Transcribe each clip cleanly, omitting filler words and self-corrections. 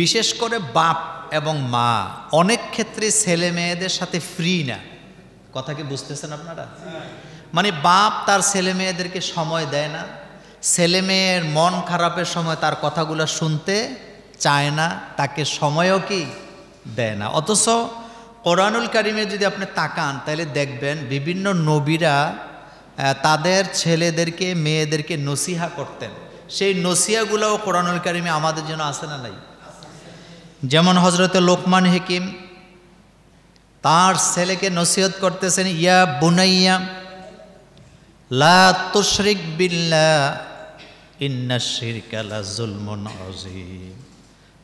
বিশেষ করে বাপ এবং মা অনেক ক্ষেত্রে ছেলে মেয়েদের সাথে ফ্রি না। কথা কি বুঝতেছেন আপনারা? মানে বাপ তার ছেলে মেয়েদেরকে সময় দেয় না, ছেলে মেয়ের মন খারাপের সময় তার কথাগুলো শুনতে চায় না, তাকে সময়ও কি দেয় না। অথচ কোরআনুল কারিমে যদি আপনি তাকান তাহলে দেখবেন বিভিন্ন নবীরা তাদের ছেলেদেরকে মেয়েদেরকে নসিহা করতেন। সেই নসিহাগুলোও কোরআনুল কারিমে আমাদের জন্য আছে না নাই? যেমন হযরতে লোকমান হাকিম তার ছেলেকে নসিহত করতেছেন, ইয়া বুনাইয়া লা তুশরিক বিল্লাহ ইন্নাশ শিরকা লাযুলমুন আযীম।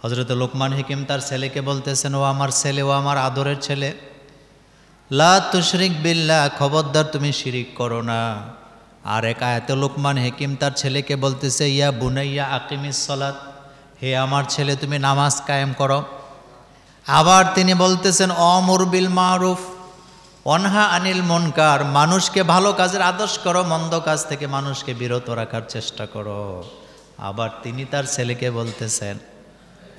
হযরতে লোকমান হাকিম তার ছেলেকে বলতেছেন, ও আমার ছেলে, ও আমার আদরের ছেলে, লা তুশরিক বিল্লাহ, খবরদার তুমি শিরিক করো না। আর এক আয়াতে লোকমান হাকিম তার ছেলেকে বলতেছে, ইয়া বুনাইয়া আকিমিস সালাত, হে আমার ছেলে তুমি নামাজ কায়েম করো। আবার তিনি বলতেছেন, অমর বিল মারুফ অনহা আনিল মুনকার, মানুষকে ভালো কাজের আদেশ করো, মন্দ কাজ থেকে মানুষকে বিরত রাখার চেষ্টা করো। আবার তিনি তার ছেলেকে বলতেছেন,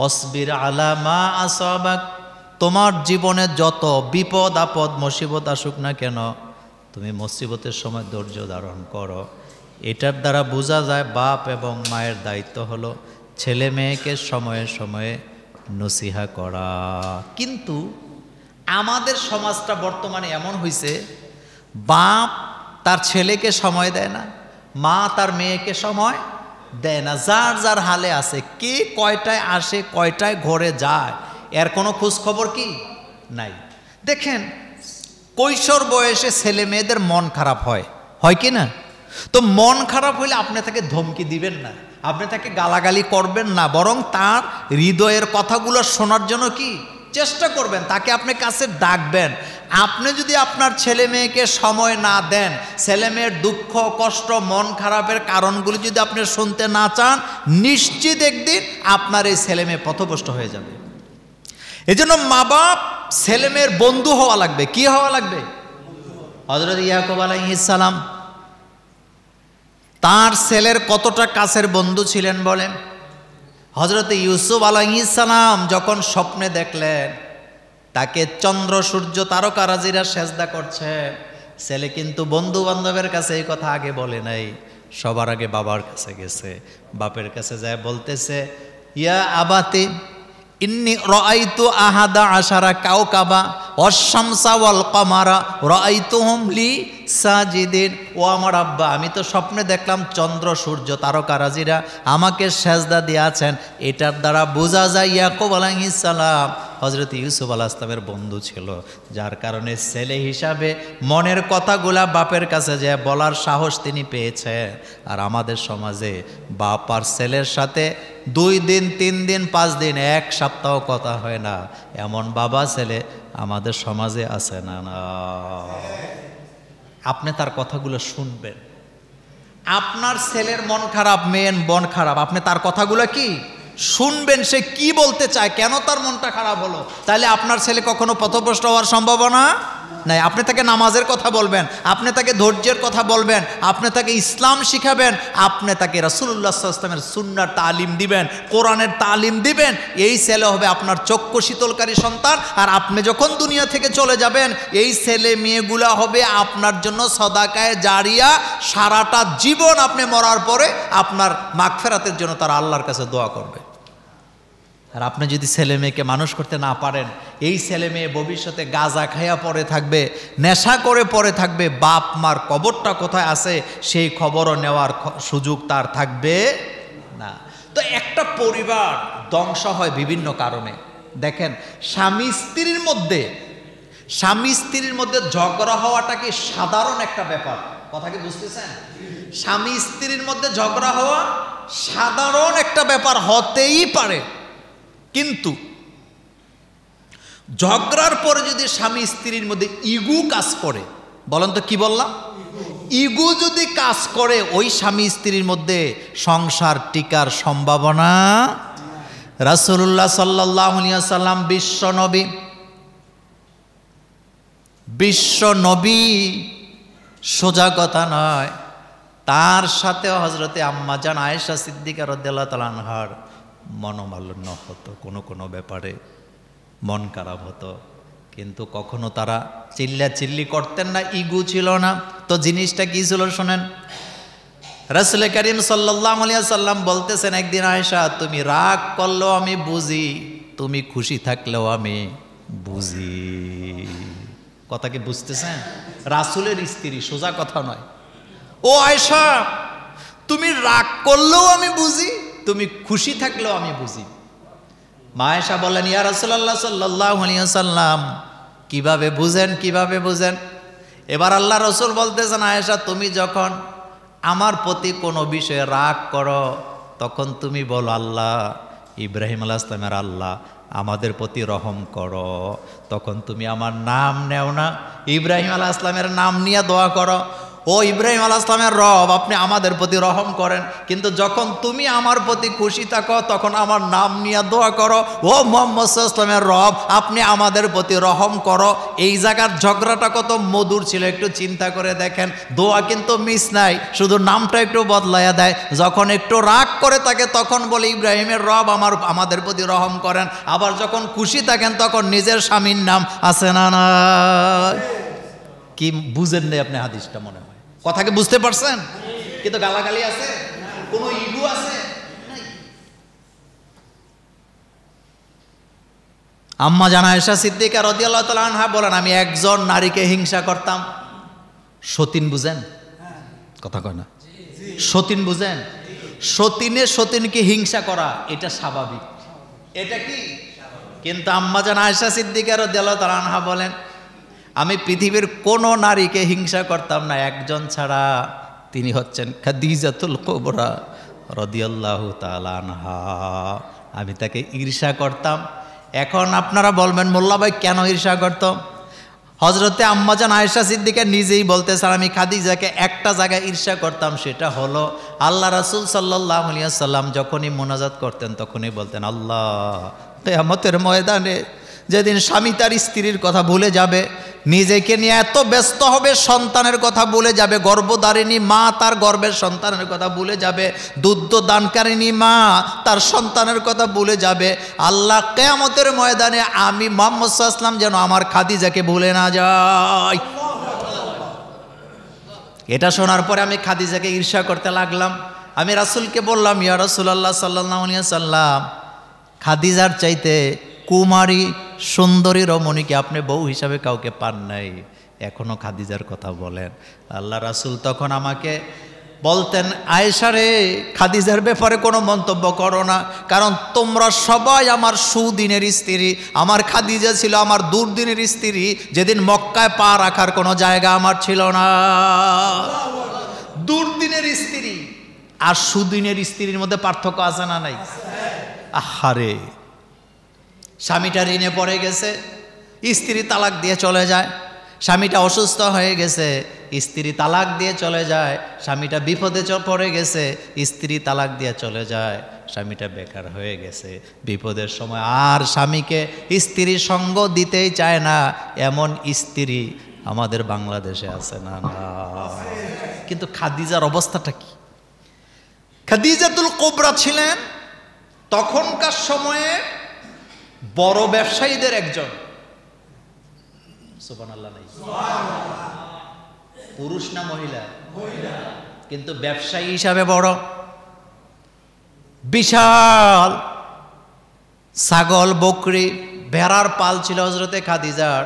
অসবির আলা মা আসাবাক, তোমার জীবনে যত বিপদ আপদ মুসিবত আসুক না কেন তুমি মুসিবতের সময় ধৈর্য ধারণ করো। এটার দ্বারা বোঝা যায় বাপ এবং মায়ের দায়িত্ব হলো ছেলে মেয়েকে সময়ে সময়ে নসিহা করা। কিন্তু আমাদের সমাজটা বর্তমানে এমন হয়েছে, বাপ তার ছেলেকে সময় দেয় না, মা তার মেয়েকে সময় দেয় না। যার যার হালে আছে, কে কয়টায় আসে কয়টায় ঘরে যায় এর কোনো খোঁজ খবর কি নাই। দেখেন কৈশোর বয়সে ছেলে মেয়েদের মন খারাপ হয় কি না? তো মন খারাপ হইলে আপনি তাকে ধমকি দিবেন না, আপনি তাকে গালাগালি করবেন না, বরং তার হৃদয়ের কথাগুলো শোনার জন্য কি চেষ্টা করবেন, তাকে আপনি কাছে ডাকবেন। আপনি যদি আপনার ছেলে মেয়েকে সময় না দেন, ছেলে মেয়ের দুঃখ কষ্ট মন খারাপের কারণগুলি যদি আপনি শুনতে না চান, নিশ্চিত একদিন আপনার এই ছেলে মেয়ে পথভ্রষ্ট হয়ে যাবে। এজন্য মা বাপ ছেলে মেয়ের বন্ধু হওয়া লাগবে। কি হওয়া লাগবে? হযরত ইয়াকুব আলাইহিস সালাম তার ছেলের কতটা কাছের বন্ধু ছিলেন বলেন। হযরত ইউসুফ আলাইহিস সালাম যখন স্বপ্নে দেখলেন তাকে চন্দ্র সূর্য তারকারাজিরা সেজদা করছে, ছেলে কিন্তু বন্ধু বান্ধবের কাছে এই কথা আগে বলে নাই, সবার আগে বাবার কাছে গেছে। বাপের কাছে যায় বলতেছে, ইয়া আবাতি ইন্নি রাআইতু আহাদা আশারা কাওকাবা ওয়াশ-শামসা ওয়াল কমারা রাআইতুহুম লি সাজিদিন। ও আমার আব্বা, আমি তো স্বপ্নে দেখলাম চন্দ্র সূর্য তারকারাজিরা আমাকে সেজদা দিয়েছেন। এটার দ্বারা বোঝা যায় ইয়াকুব আলাইহিস সালাম হযরত ইউসুফ আলাইহিস সালামের বন্ধু ছিল, যার কারণে ছেলে হিসাবে মনের কথাগুলা বাপের কাছে যে বলার সাহস তিনি পেয়েছেন। আর আমাদের সমাজে বাপ আর ছেলের সাথে 2 দিন 3 দিন 5 দিন 1 সপ্তাহ কথা হয় না, এমন বাবা ছেলে আমাদের সমাজে আছে না? না, আপনি তার কথাগুলো শুনবেন। আপনার ছেলের মন খারাপ, মেয়ের মন খারাপ, আপনি তার কথাগুলো কি শুনবেন, সে কি বলতে চায়, কেন তার মনটা খারাপ হলো। তাহলে আপনার ছেলে কখনো পথভ্রষ্ট হওয়ার সম্ভাবনা নাই। আপনি তাকে নামাজের কথা বলবেন, আপনি তাকে ধৈর্যের কথা বলবেন, আপনি তাকে ইসলাম শিখাবেন, আপনি তাকে রাসূলুল্লাহ সাল্লাল্লাহু আলাইহি ওয়াসাল্লামের সুন্নাহর তালিম দিবেন, কোরআনের তালিম দিবেন। এই ছেলে হবে আপনার চক্ষু শীতলকারী সন্তান। আর আপনি যখন দুনিয়া থেকে চলে যাবেন, এই ছেলে মেয়েগুলা হবে আপনার জন্য সদাকায়ে জারিয়া। সারাটা জীবন আপনি মরার পরে আপনার মাগফিরাতের জন্য তারা আল্লাহর কাছে দোয়া করবে। আর আপনি যদি ছেলে মেয়েকে মানুষ করতে না পারেন, এই ছেলে মেয়ে ভবিষ্যতে গাঁজা খাইয়া পড়ে থাকবে, নেশা করে পড়ে থাকবে, বাপ মার কবরটা কোথায় আছে সেই খবরও নেওয়ার সুযোগ তার থাকবে না। তো একটা পরিবার ধ্বংস হয় বিভিন্ন কারণে। দেখেন, স্বামী স্ত্রীর মধ্যে ঝগড়া হওয়াটা কি সাধারণ একটা ব্যাপার? কথা কি বুঝতেছেন? স্বামী স্ত্রীর মধ্যে ঝগড়া হওয়া সাধারণ একটা ব্যাপার, হতেই পারে। কিন্তু ঝগড়ার পরে যদি স্বামী স্ত্রীর মধ্যে ইগু কাজ করে, বলেন তো কি বললাম? ইগু যদি কাজ করে, ওই স্বামী স্ত্রীর মধ্যে সংসার টিকার সম্ভাবনা। রাসূলুল্লাহ সাল্লাল্লাহু আলাইহি ওয়াসাল্লাম বিশ্ব নবী, সোজা কথা নয়, তার সাথে হযরতে আম্মা জান আয়েশা সিদ্দিকা রাদিয়াল্লাহু তাআলা আনহার মনোমালিন্য হতো, কোনো কোনো ব্যাপারে মন খারাপ হতো, কিন্তু কখনো তারা চিল্লাচিল্লি করতেন না, ইগো ছিল না। তো জিনিসটা কি ছিল শোনেন। রাসূল করিম সাল্লাল্লাহু আলাইহি সাল্লাম বলতেছেন একদিন, আয়েশা তুমি রাগ করলেও আমি বুঝি, তুমি খুশি থাকলেও আমি বুঝি। কথা কি বুঝতেছেন? রাসূলের স্ত্রী, সোজা কথা নয়। ও আয়েশা তুমি রাগ করলেও আমি বুঝি, তুমি খুশি থাকলেও আমি বুঝি। মা আয়েশা বলেন, ইয়া রাসূলুল্লাহ সাল্লাল্লাহু আলাইহি ওয়াসাল্লাম কিভাবে বুঝেন, কিভাবে বুঝেন? এবার আল্লাহ রসুল বলতেছেন, আয়েশা তুমি যখন আমার প্রতি কোনো বিষয়ে রাগ করো তখন তুমি বলো, আল্লাহ ইব্রাহিম আলাইহিস সালামের আল্লাহ আমাদের প্রতি রহম করো। তখন তুমি আমার নাম নেও না, ইব্রাহিম আলাইহিস সালামের নাম নিয়ে দোয়া করো, ও ইব্রাহিম আলাইহিস সালামের রব আপনি আমাদের প্রতি রহম করেন। কিন্তু যখন তুমি আমার প্রতি খুশি থাকো তখন আমার নাম নিয়ে দোয়া করো, ও মুহাম্মদ সাল্লাল্লাহু আলাইহি ওয়াসাল্লামের রব আপনি আমাদের প্রতি রহম করো। এই জায়গার ঝগড়াটা কত মধুর ছিল একটু চিন্তা করে দেখেন। দোয়া কিন্তু মিস নাই, শুধু নামটা একটু বদলাইয়া দেয়। যখন একটু রাগ করে থাকে তখন বলে ইব্রাহিমের রব আমাদের প্রতি রহম করেন, আবার যখন খুশি থাকেন তখন নিজের স্বামীর নাম আছে না না। কি বুঝেন নাই আপনি হাদিসটা? মনে হয় কথাকে বুঝতে পারছেন, কিন্তু গালাগালি আছে, কোন ইগো আছে? আম্মা জান আয়েশা সিদ্দিকা রাদিয়াল্লাহু তাআলা আনহা বলেন, আমি একজন নারীকে হিংসা করতাম। সতীন বুঝেন? কথা কয় না। সতীন বুঝেন? সতীনকে হিংসা করা এটা স্বাভাবিক, এটা কি? কিন্তু আম্মা জান আয়েশা সিদ্দিকা রাদিয়াল্লাহু তাআলা আনহা বলেন, আমি পৃথিবীর কোনো নারীকে হিংসা করতাম না একজন ছাড়া, তিনি হচ্ছেন খাদিজাতুল কুবরা রাদিয়াল্লাহু তাআলা আনহা। আমি তাকে ঈর্ষা করতাম। এখন আপনারা বলবেন মোল্লা ভাই কেন ঈর্ষা করতাম? হযরতে আম্মাজান আয়েশা সিদ্দিকা নিজেই বলতেছেন, আমি খাদিজাকে একটা জায়গায় ঈর্ষা করতাম, সেটা হলো আল্লাহ রাসূল সাল্লাল্লাহু আলাইহি ওয়াসাল্লাম যখনই মুনাজাত করতেন তখনই বলতেন, আল্লাহ কিয়ামতের ময়দানে যেদিন স্বামী তার স্ত্রীর কথা ভুলে যাবে, নিজেকে নিয়ে এত ব্যস্ত হবে, সন্তানের কথা ভুলে যাবে, গর্ভধারিণী মা তার গর্ভের সন্তানের কথা ভুলে যাবে, দুধ দানকারিণী মা তার সন্তানের কথা ভুলে যাবে। আল্লাহ কিয়ামতের ময়দানে আমি মুহাম্মদ সাল্লাল্লাহু আলাইহি ওয়াসাল্লাম যেন আমার খাদিজাকে ভুলে না যাই। এটা শোনার পরে আমি খাদিজাকে ঈর্ষা করতে লাগলাম। আমি রাসূলকে বললাম, ইয়া রাসূলুল্লাহ সাল্লাল্লাহু আলাইহি ওয়াসাল্লাম খাদিজার চাইতে কুমারী সুন্দরী রমণীকে আপনি বউ হিসাবে কাউকে পান নাই, এখনো খাদিজার কথা বলেন। আল্লাহ রাসূল তখন আমাকে বলতেন, আয়েশা রে খাদিজার ব্যাপারে কোনো মন্তব্য করো না, কারণ তোমরা সবাই আমার সুদিনের স্ত্রী। আমার খাদিজা ছিল আমার দুর্দিনের স্ত্রী, যেদিন মক্কায় পা রাখার কোনো জায়গা আমার ছিল না। দুর্দিনের স্ত্রী আর সুদিনের স্ত্রীর মধ্যে পার্থক্য আছে না নাই? আহারে, স্বামীটা ঋণে পড়ে গেছে, স্ত্রী তালাক দিয়ে চলে যায়। স্বামীটা অসুস্থ হয়ে গেছে, স্ত্রী তালাক দিয়ে চলে যায়। স্বামীটা বিপদে পড়ে গেছে, স্ত্রী তালাক দিয়ে চলে যায়। স্বামীটা বেকার হয়ে গেছে, বিপদের সময় আর স্বামীকে স্ত্রী সঙ্গ দিতেই চায় না, এমন স্ত্রী আমাদের বাংলাদেশে আছে না? কিন্তু খাদিজার অবস্থাটা কি? খাদিজাতুল কুবরা ছিলেন তখনকার সময়ে বড় ব্যবসায়ীদের একজন। সুবহানাল্লাহ নাই? পুরুষ না মহিলা? কিন্তু ব্যবসায়ী হিসাবে বড়। বিশাল ছাগল বকরি ভেড়ার পাল ছিল হযরতে খাদিজার।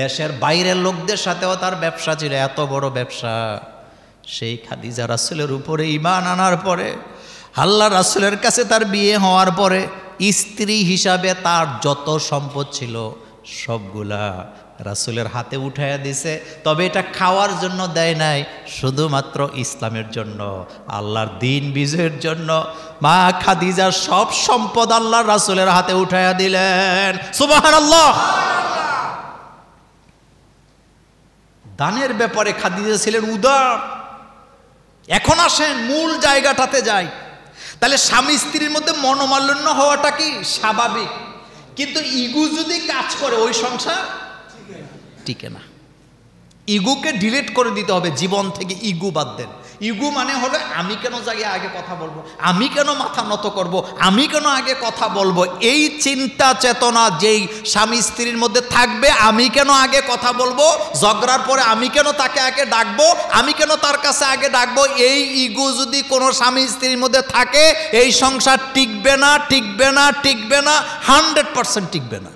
দেশের বাইরের লোকদের সাথেও তার ব্যবসা ছিল, এত বড় ব্যবসা। সেই খাদিজা রাসূলের উপরে ঈমান আনার পরে, আল্লাহ রাসূলের কাছে তার বিয়ে হওয়ার পরে স্ত্রী হিসাবে তার যত সম্পদ ছিল সবগুলা রাসূলের হাতে উঠাইয়া দিছে। তবে এটা খাওয়ার জন্য দেয় নাই, শুধুমাত্র ইসলামের জন্য, আল্লাহর দ্বীন বিজয়ের জন্য। মা খাদিজার সব সম্পদ আল্লাহ রাসূলের হাতে উঠাইয়া দিলেন। সুবহানাল্লাহ। দানের ব্যাপারে খাদিজা ছিলেন উদার। এখন আসেন মূল জায়গাটাতে যাই। তাহলে স্বামী স্ত্রীর মধ্যে মনোমালিন্য হওয়াটা কি স্বাভাবিক, কিন্তু ইগো যদি কাজ করে ওই সংসার টিকে না। ইগুকে ডিলিট করে দিতে হবে জীবন থেকে। ইগু বাদ দেন। ইগু মানে হলো আমি কেন যাই আগে কথা বলবো, আমি কেন মাথা নত করব, আমি কেন আগে কথা বলবো, এই চিন্তা চেতনা যেই স্বামী স্ত্রীর মধ্যে থাকবে, আমি কেন আগে কথা বলবো, ঝগড়ার পরে আমি কেন তাকে আগে ডাকবো, আমি কেন তার কাছে আগে ডাকবো, এই ইগু যদি কোনো স্বামী স্ত্রীর মধ্যে থাকে, এই সংসার টিকবে না, টিকবে না, টিকবে না, 100% টিকবে না।